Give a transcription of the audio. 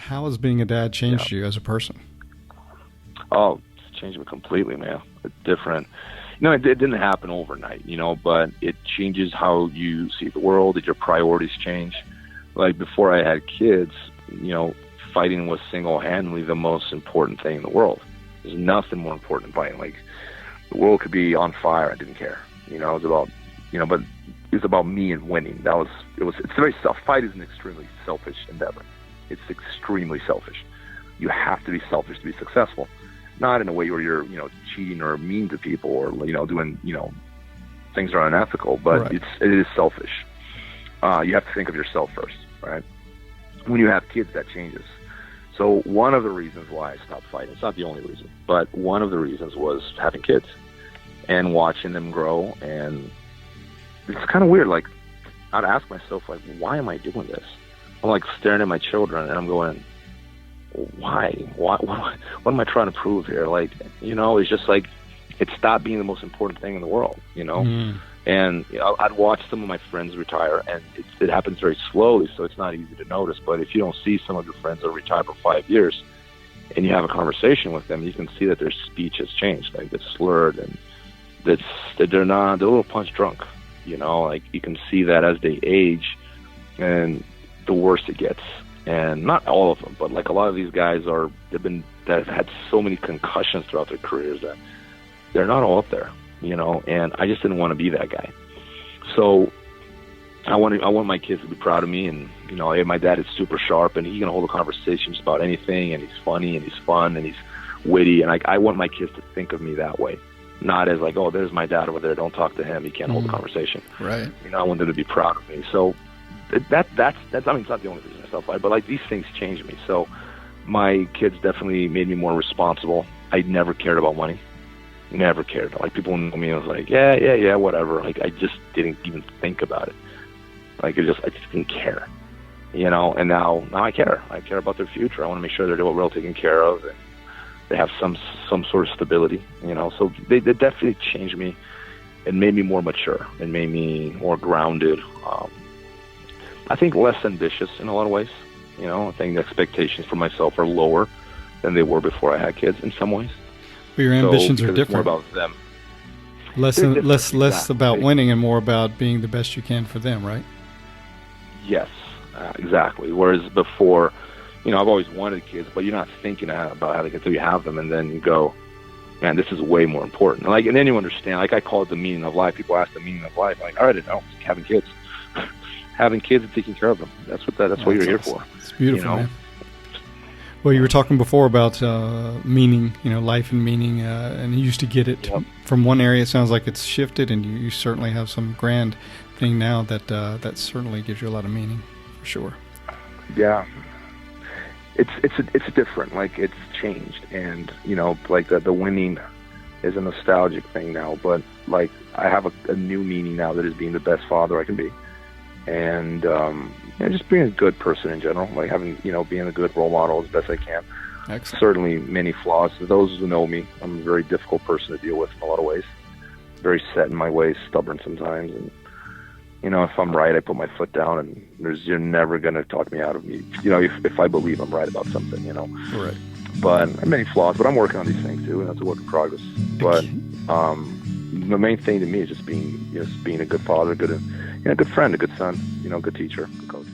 How has being a dad changed you as a person? Oh, it's changed me completely, man. It's different. It didn't happen overnight, but it changes how you see the world, your priorities change. Like before I had kids, fighting was single-handedly the most important thing in the world. There's nothing more important than fighting. Like the world could be on fire, I didn't care. It was about, but it was about me and winning. It's very fight is an extremely selfish endeavor. It's extremely selfish. You have to be selfish to be successful. Not in a way where you're, cheating or mean to people or, doing, things that are unethical, but right. it is selfish. You have to think of yourself first, right? When you have kids, that changes. So one of the reasons why I stopped fighting, it's not the only reason, but one of the reasons was having kids and watching them grow. And it's kind of weird. Like, I'd ask myself, like, why am I doing this? I'm like staring at my children and I'm going, why? What am I trying to prove here? Like, it's just like, it stopped being the most important thing in the world, And I'd watch some of my friends retire, and it happens very slowly, so it's not easy to notice. But if you don't see some of your friends that retired for 5 years, and you have a conversation with them, you can see that their speech has changed. Like, it's slurred, and they're a little punch drunk. Like, you can see that as they age, and the worse it gets. And not all of them, but like a lot of these guys that have had so many concussions throughout their careers that they're not all up there, and I just didn't want to be that guy. So I want my kids to be proud of me, and hey, my dad is super sharp and he can hold a conversation just about anything, and he's funny and he's fun and he's witty, and I want my kids to think of me that way, not as like, oh, there's my dad over there, don't talk to him, he can't hold a conversation. Right. I want them to be proud of me. So that's I mean, it's not the only reason I stopped fighting, but like these things changed me. So my kids definitely made me more responsible. I never cared about money. Never cared. Like, people know me, I was like, yeah, whatever. Like, I just didn't even think about it. Like, I just didn't care, and now I care. I care about their future. I want to make sure they're well taken care of and they have some sort of stability, so they definitely changed me and made me more mature and made me more grounded. I think less ambitious in a lot of ways. I think the expectations for myself are lower than they were before I had kids in some ways. But your ambitions are different. It's more about them. Less about winning and more about being the best you can for them, right? Yes, exactly. Whereas before, I've always wanted kids, but you're not thinking about having kids until you have them, and then you go, man, this is way more important. And then you understand. Like, I call it the meaning of life. People ask the meaning of life. Like, all right, it's having kids. Having kids and taking care of them. That's what you're here for. It's beautiful, man. Well, you were talking before about meaning, life and meaning, and you used to get it from one area. It sounds like it's shifted, and you certainly have some grand thing now that certainly gives you a lot of meaning, for sure. Yeah, it's different. Like, it's changed, and like the winning is a nostalgic thing now. But like, I have a new meaning now that is being the best father I can be. And just being a good person in general, like having, being a good role model as best I can. Excellent. Certainly many flaws. For those who know me, I'm a very difficult person to deal with in a lot of ways. Very set in my ways, stubborn sometimes. And, if I'm right, I put my foot down, and you're never going to talk me out of me, if I believe I'm right about something, Right. But I have many flaws, but I'm working on these things too, and that's a work in progress. But the main thing to me is just being a good father, a good friend, a good son, good teacher, good coach.